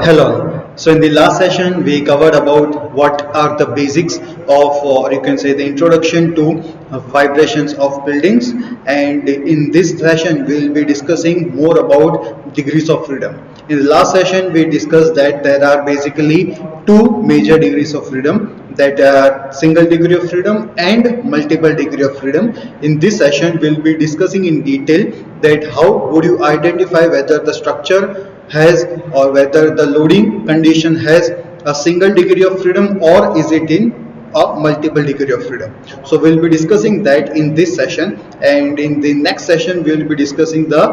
Hello. So in the last session, we covered about what are the basics of, or you can say the introduction to vibrations of buildings. And in this session, we'll be discussing more about degrees of freedom. In the last session, we discussed that there are basically two major degrees of freedom, that are single degree of freedom and multiple degree of freedom. In this session, we'll be discussing in detail that how would you identify whether the structure has or whether the loading condition has a single degree of freedom or is it in a multiple degree of freedom. So we'll be discussing that in this session, and in the next session we'll be discussing the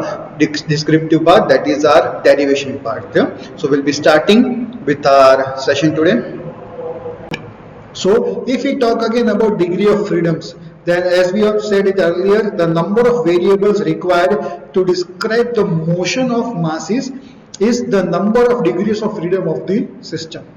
descriptive part, that is our derivation part. So we'll be starting with our session today. So if we talk again about degree of freedoms, then as we have said it earlier, the number of variables required to describe the motion of masses is the number of degrees of freedom of the system.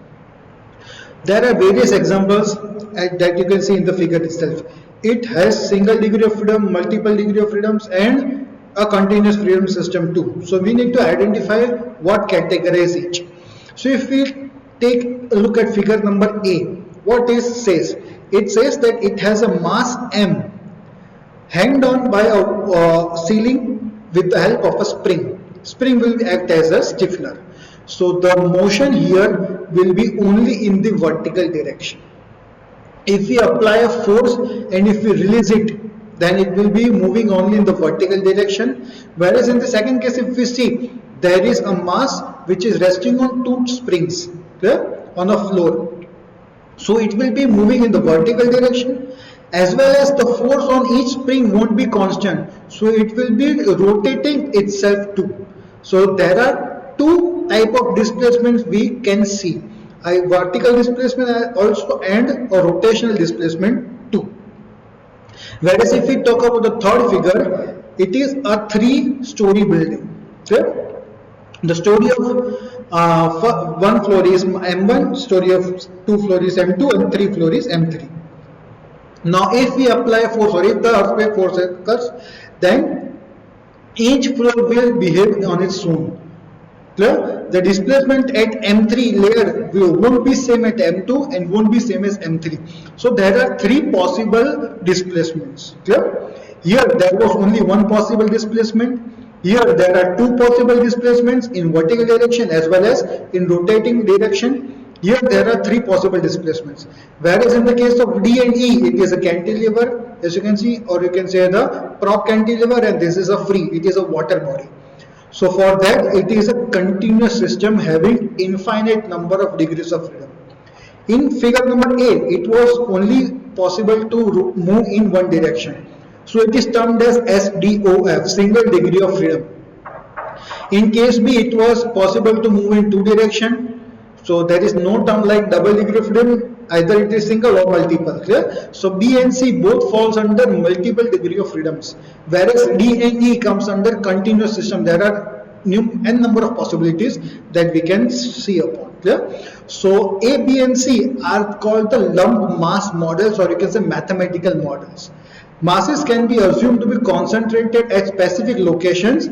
There are various examples that you can see in the figure itself. It has single degree of freedom, multiple degree of freedoms, and a continuous freedom system too. So we need to identify what categorize each. So if we take a look at figure number A, what it says? It says that it has a mass M hanged on by a ceiling with the help of a spring. Spring will act as a stiffener. So the motion here will be only in the vertical direction. If we apply a force and if we release it, then it will be moving only in the vertical direction. Whereas in the second case, if we see, there is a mass which is resting on two springs, on a floor. So it will be moving in the vertical direction, as well as the force on each spring won't be constant. So it will be rotating itself too. So there are two type of displacements we can see, a vertical displacement also and a rotational displacement too. Whereas if we talk about the third figure, it is a 3-story building. Okay? The story of one floor is M1, story of 2 floor is M2, and 3 floor is M3. Now if we apply force, or if the earthquake force occurs, then each floor will behave on its own. Clear? The displacement at M3 layer won't be same at M2 and won't be same as M3. So there are 3 possible displacements. Clear? Here there was only one possible displacement. Here there are 2 possible displacements in vertical direction as well as in rotating direction. Here there are 3 possible displacements. Whereas in the case of D and E, it is a cantilever, as you can see, or you can say the prop cantilever, and this is a free, it is a water body. So for that, it is a continuous system having infinite number of degrees of freedom. In figure number A, it was only possible to move in one direction. So it is termed as SDOF, single degree of freedom. In case B, it was possible to move in 2 directions. So there is no term like double degree of freedom, either it is single or multiple. Clear? So B and C both falls under multiple degree of freedoms, whereas D and E comes under continuous system. There are n number of possibilities that we can see upon. Clear? So A, B and C are called the lump mass models, or you can say mathematical models. Masses can be assumed to be concentrated at specific locations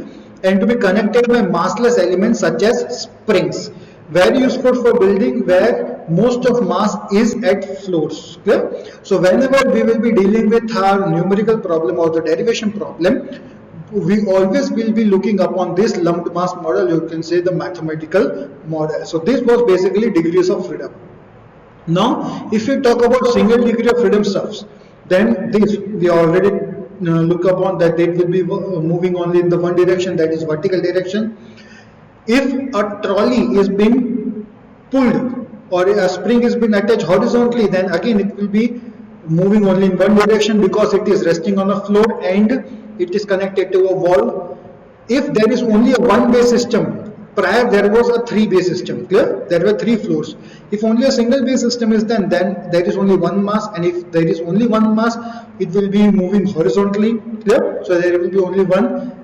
and to be connected by massless elements such as springs. Very useful for building where most of mass is at floors. Clear? So whenever we will be dealing with our numerical problem or the derivation problem, we always will be looking upon this lumped mass model, you can say the mathematical model. So this was basically degrees of freedom. Now if we talk about single degree of freedom stuffs, then this we already look upon that it will be moving only in the one direction, that is vertical direction. If a trolley is being pulled or a spring is being attached horizontally, then again it will be moving only in one direction because it is resting on a floor and it is connected to a wall. If there is only a one-way system, prior there was a 3-way system. Clear? There were 3 floors. If only a single-way system is then there is only one mass, and if there is only one mass, it will be moving horizontally. Clear? So there will be only one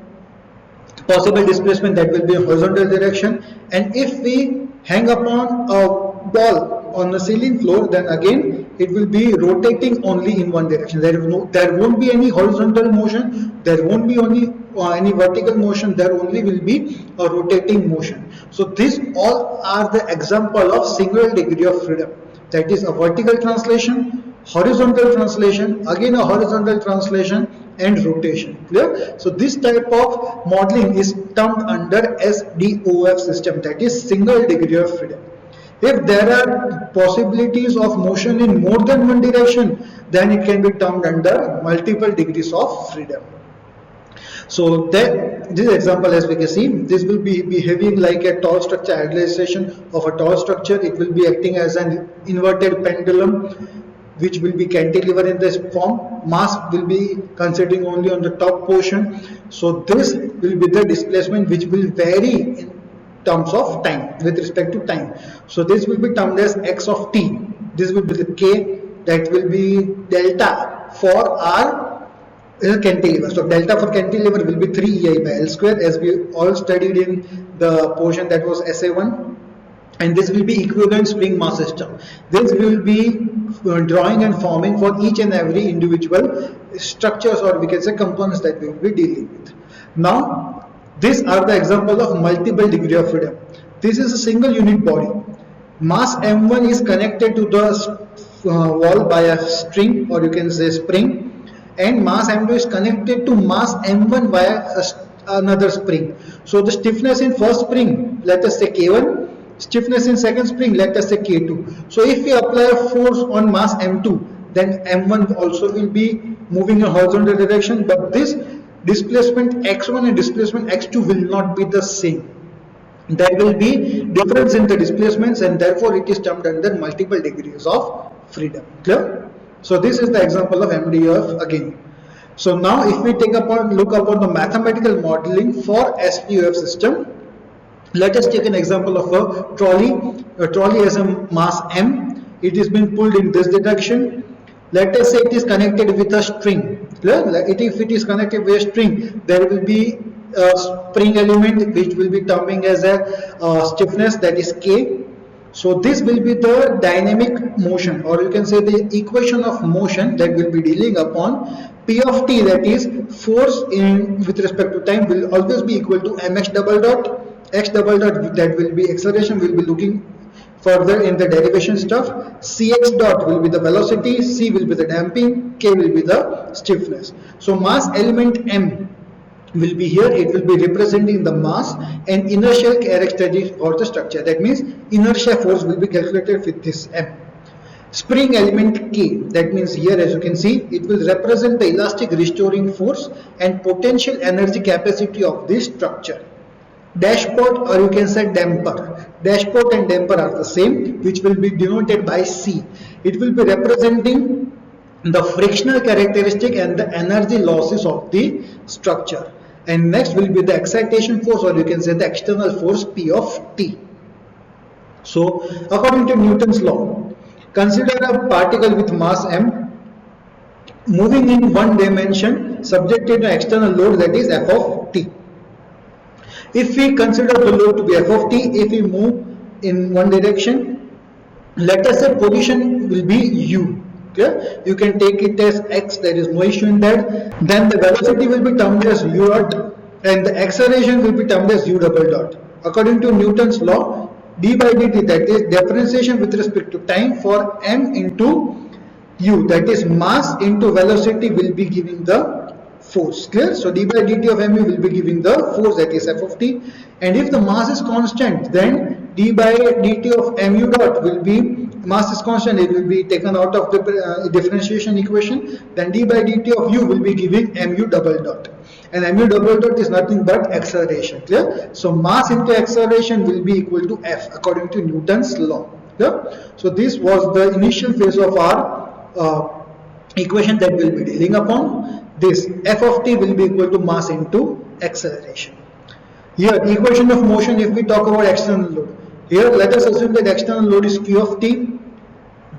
possible displacement, that will be a horizontal direction. And if we hang upon a ball on the ceiling floor, then again it will be rotating only in one direction. There won't be any horizontal motion, there won't be any vertical motion, there only will be a rotating motion. So these all are the example of single degree of freedom. That is a vertical translation, horizontal translation, again a horizontal translation, and rotation. Clear? So this type of modeling is termed under SDOF system, that is single degree of freedom. If there are possibilities of motion in more than one direction, then it can be termed under multiple degrees of freedom. So that this example, as we can see, this will be behaving like a tall structure idealization of a tall structure. It will be acting as an inverted pendulum, which will be cantilever in this form. Mass will be considering only on the top portion. So this will be the displacement which will vary in terms of time, with respect to time. So this will be termed as x of t. This will be the k, that will be delta for our cantilever. So delta for cantilever will be 3 EI by L square, as we all studied in the portion that was SA1. And this will be equivalent spring mass system. This will be drawing and forming for each and every individual structures, or we can say components, that we will be dealing with. Now, these are the example of multiple degree of freedom. This is a single unit body. Mass M1 is connected to the wall by a string, or you can say spring, and mass M2 is connected to mass M1 via another spring. So the stiffness in first spring, let us say K1, stiffness in second spring, let us say K2. So if we apply a force on mass M2, then M1 also will be moving in horizontal direction, but this displacement x1 and displacement x2 will not be the same. There will be difference in the displacements, and therefore it is termed under multiple degrees of freedom. Clear? So this is the example of MDOF again. So now if we look upon the mathematical modeling for SDOF system, let us take an example of a trolley. A trolley has a mass m. It is being pulled in this direction. Let us say it is connected with a string. If it is connected with a string, there will be a spring element which will be terming as a stiffness, that is K. So this will be the dynamic motion, or you can say the equation of motion that will be dealing upon. P of t, that is force in with respect to time, will always be equal to mx double dot. X double dot, that will be acceleration, will be looking further in the derivation stuff. Cx dot will be the velocity, C will be the damping, K will be the stiffness. So mass element m will be here. It will be representing the mass and inertial characteristics for the structure. That means inertia force will be calculated with this m. Spring element K, that means here, as you can see, it will represent the elastic restoring force and potential energy capacity of this structure. Dashpot, or you can say damper. Dashpot and damper are the same, which will be denoted by C. It will be representing the frictional characteristic and the energy losses of the structure. And next will be the excitation force, or you can say the external force P of T. So according to Newton's law, consider a particle with mass m moving in one dimension subjected to external load, that is F of T. If we consider the load to be F of T, if we move in one direction, let us say position will be U. Okay? You can take it as x, there is no issue in that. Then the velocity will be termed as u dot, and the acceleration will be termed as u double dot. According to Newton's law, d by dt, that is differentiation with respect to time for m into u, that is mass into velocity, will be giving the force. Clear? So d by dt of mu will be giving the force, that is F of t. And if the mass is constant, then d by dt of mu dot will be, mass is constant, it will be taken out of the differentiation equation. Then d by dt of u will be giving mu double dot. And mu double dot is nothing but acceleration. Clear? So mass into acceleration will be equal to F according to Newton's law. Clear? So this was the initial phase of our equation that we will be dealing upon. This F of t will be equal to mass into acceleration. Here, equation of motion, if we talk about external load, here let us assume that external load is Q of t.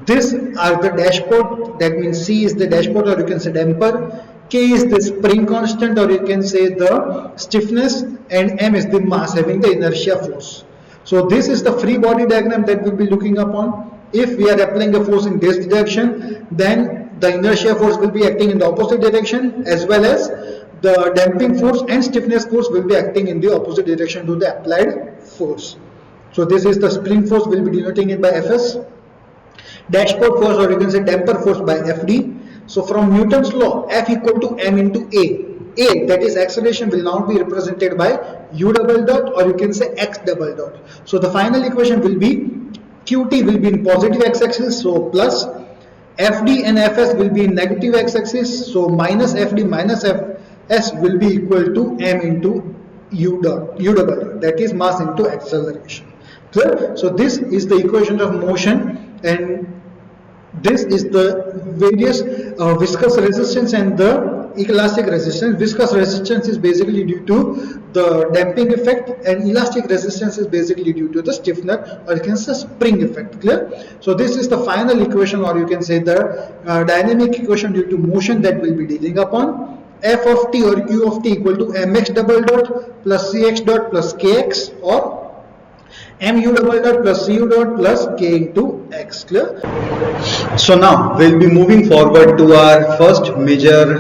These are the dashpot, that means C is the dashpot, or you can say damper. K is the spring constant, or you can say the stiffness, and M is the mass having the inertia force. So this is the free body diagram that we'll be looking upon. If we are applying a force in this direction, then the inertia force will be acting in the opposite direction, as well as the damping force and stiffness force will be acting in the opposite direction to the applied force. So this is the spring force, will be denoting it by Fs. Dashpot force, or you can say damper force, by Fd. So from Newton's law, F equal to m into A. A, that is acceleration, will now be represented by u double dot, or you can say x double dot. So the final equation will be Qt will be in positive x-axis, so plus. Fd and Fs will be in negative x-axis, so minus Fd minus Fs will be equal to m into u double dot, that is mass into acceleration. Clear? So this is the equation of motion, and this is the various viscous resistance and the elastic resistance. Viscous resistance is basically due to the damping effect, and elastic resistance is basically due to the stiffener, or you can say spring effect. Clear? So this is the final equation, or you can say the dynamic equation due to motion, that will be dealing upon. F of t or q of t equal to mx double dot plus cx dot plus kx, or mu double dot plus cu dot plus k into x. Clear? So now we'll be moving forward to our first major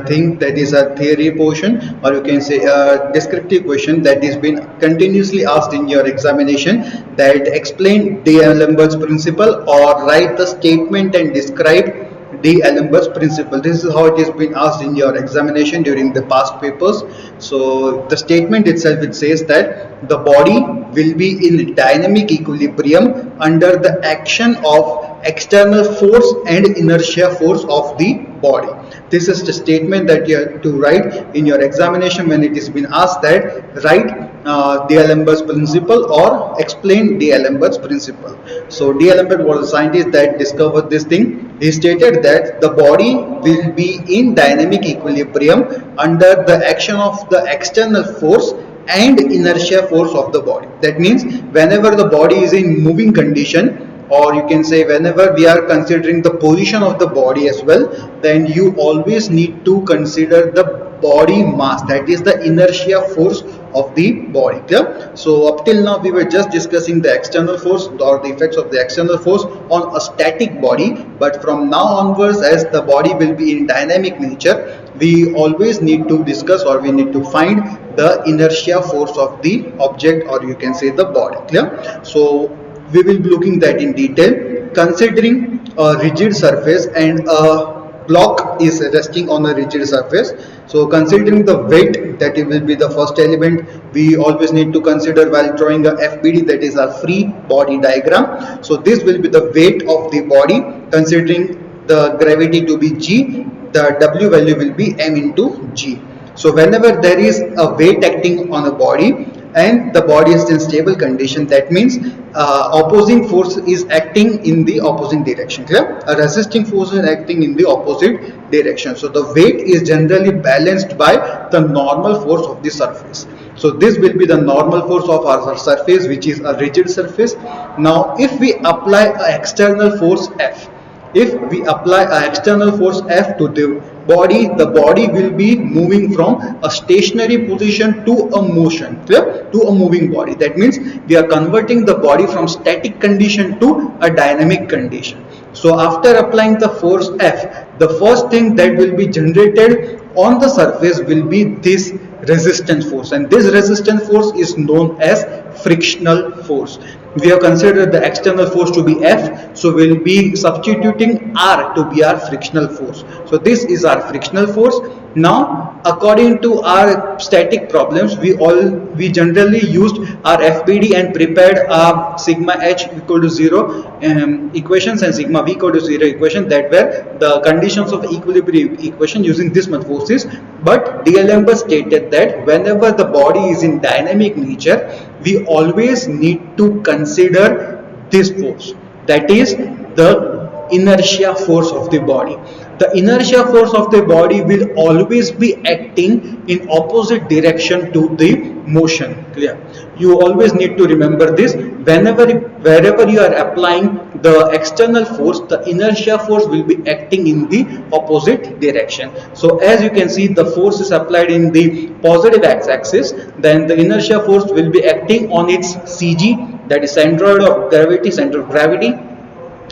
thing, that is a theory portion, or you can say a descriptive question that is been continuously asked in your examination, that explain D'Alembert's principle or write the statement and describe D'Alembert's principle. This is how it has been asked in your examination during the past papers. So the statement itself, it says that the body will be in dynamic equilibrium under the action of external force and inertia force of the body. This is the statement that you have to write in your examination when it is been asked that write D'Alembert's principle or explain D'Alembert's principle. So D'Alembert was a scientist that discovered this thing. He stated that the body will be in dynamic equilibrium under the action of the external force and inertia force of the body. That means whenever the body is in moving condition, or you can say whenever we are considering the position of the body as well, then you always need to consider the body mass, that is the inertia force of the body. Clear? So up till now we were just discussing the external force or the effects of the external force on a static body, but from now onwards, as the body will be in dynamic nature, we always need to discuss, or we need to find the inertia force of the object, or you can say the body. Clear? So we will be looking that in detail, considering a rigid surface and a block is resting on a rigid surface. So considering the weight, that it will be the first element we always need to consider while drawing a FBD, that is a free body diagram. So this will be the weight of the body, considering the gravity to be g, the W value will be m into g. So whenever there is a weight acting on a body and the body is in stable condition, that means opposing force is acting in the opposite direction. Clear? A resisting force is acting in the opposite direction. So the weight is generally balanced by the normal force of the surface. So this will be the normal force of our surface, which is a rigid surface. Now if we apply an external force F, if we apply an external force F to the body will be moving from a stationary position to a motion, clear? To a moving body. That means we are converting the body from static condition to a dynamic condition. So after applying the force F, the first thing that will be generated on the surface will be this resistance force, and this resistance force is known as frictional force. We have considered the external force to be F, so we will be substituting R to be our frictional force. So this is our frictional force. Now according to our static problems, we generally used our FBD and prepared our sigma h equal to 0 equations and sigma v equal to 0 equation, that were the conditions of equilibrium equation using this much forces. But D'Alembert stated that whenever the body is in dynamic nature, we always need to consider this force, that is the inertia force of the body. The inertia force of the body will always be acting in opposite direction to the motion. Clear? You always need to remember this. Wherever you are applying the external force, the inertia force will be acting in the opposite direction. So as you can see, the force is applied in the positive x-axis, then the inertia force will be acting on its CG, that is centroid of gravity,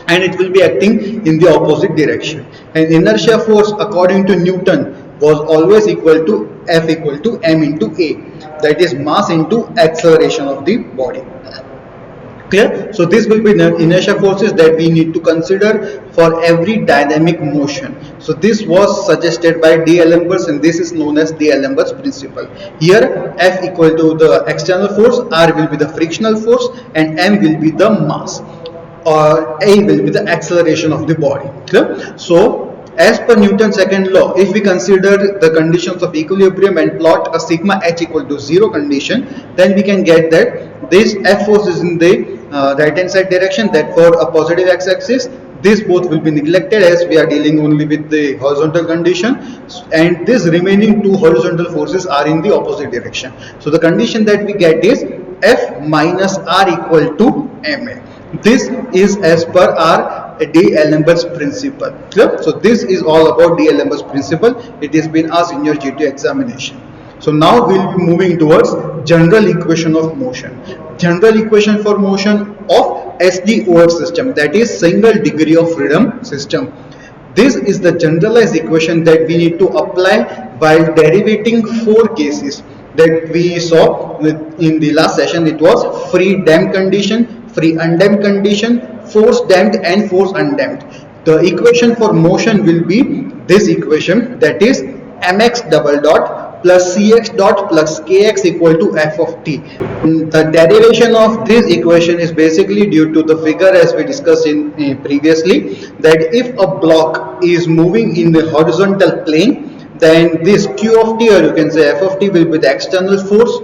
and it will be acting in the opposite direction. And inertia force according to Newton was always equal to F equal to m into A, that is mass into acceleration of the body. Clear? So this will be the inertia forces that we need to consider for every dynamic motion. So this was suggested by D'Alembert, and this is known as D'Alembert's principle. Here F equal to the external force, R will be the frictional force, and M will be the mass, or A will be the acceleration of the body. Clear? So as per Newton's second law, if we consider the conditions of equilibrium and plot a sigma h equal to 0 condition, then we can get that this F force is in the right hand side direction, that for a positive x-axis this both will be neglected as we are dealing only with the horizontal condition, and this remaining two horizontal forces are in the opposite direction. So the condition that we get is F minus R equal to ma. This is as per our D'Alembert's principle. Clear? So this is all about D'Alembert's principle. It has been asked in your GT examination. So now we will be moving towards general equation of motion. General equation for motion of SDOF system, that is single degree of freedom system. This is the generalized equation that we need to apply while derivating four cases that we saw in the last session. It was free damped condition, free undamped condition, force damped and force undamped. The equation for motion will be this equation, that is mx double dot plus cx dot plus kx equal to f of t. The derivation of this equation is basically due to the figure as we discussed in previously, that if a block is moving in the horizontal plane, then this q of t, or you can say f of t, will be the external force.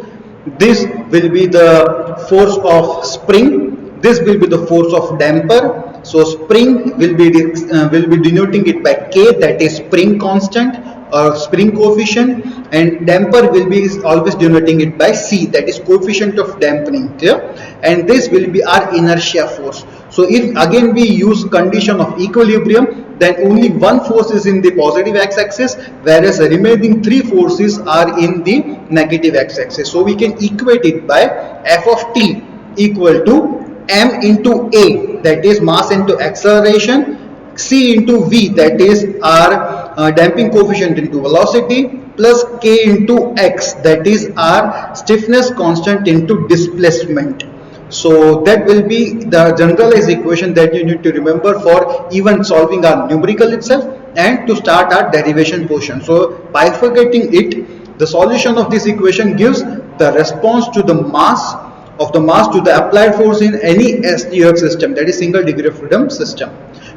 This will be the force of spring. This will be the force of damper. So spring will be denoting it by K, that is spring constant or spring coefficient, and damper will be always denoting it by C, that is coefficient of dampening. Clear? And this will be our inertia force. So if again we use condition of equilibrium, then only one force is in the positive x-axis, whereas the remaining three forces are in the negative x-axis. So we can equate it by f of t equal to m into a, that is mass into acceleration, c into v, that is our damping coefficient into velocity, plus k into x, that is our stiffness constant into displacement. So that will be the generalized equation that you need to remember for even solving our numerical itself and to start our derivation portion. So bifurcating it, the solution of this equation gives the response to the mass to the applied force in any SDOF system, that is single degree of freedom system.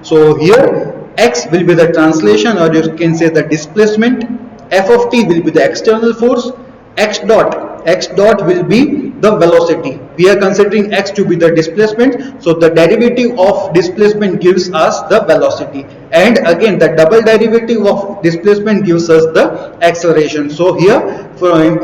So here x will be the translation, or you can say the displacement, f of t will be the external force, x dot will be the velocity. We are considering x to be the displacement, so the derivative of displacement gives us the velocity, and again the double derivative of displacement gives us the acceleration. So here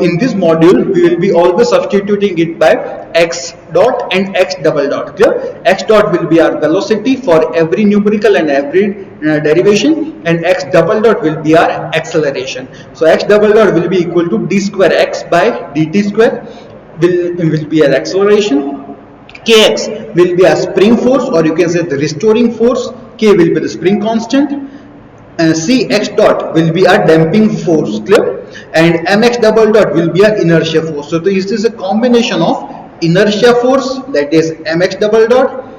in this module we will be always substituting it by x dot and x double dot. Clear? X dot will be our velocity for every numerical and every derivation, and x double dot will be our acceleration. So x double dot will be equal to d square x by dt square will be our acceleration, kx will be a spring force, or you can say the restoring force, k will be the spring constant, and cx dot will be our damping force. Clear? And mx double dot will be our inertia force. So this is a combination of inertia force, that is mx double dot,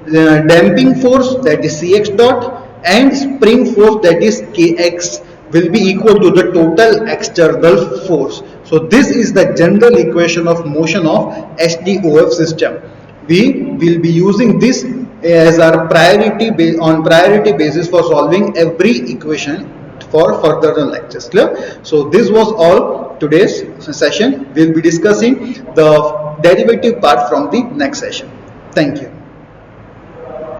damping force, that is cx dot, and spring force, that is kx, will be equal to the total external force. So this is the general equation of motion of SDOF system. We will be using this as our priority basis for solving every equation for further lectures. Clear? So this was all today's session. We will be discussing the derivative part from the next session. Thank you.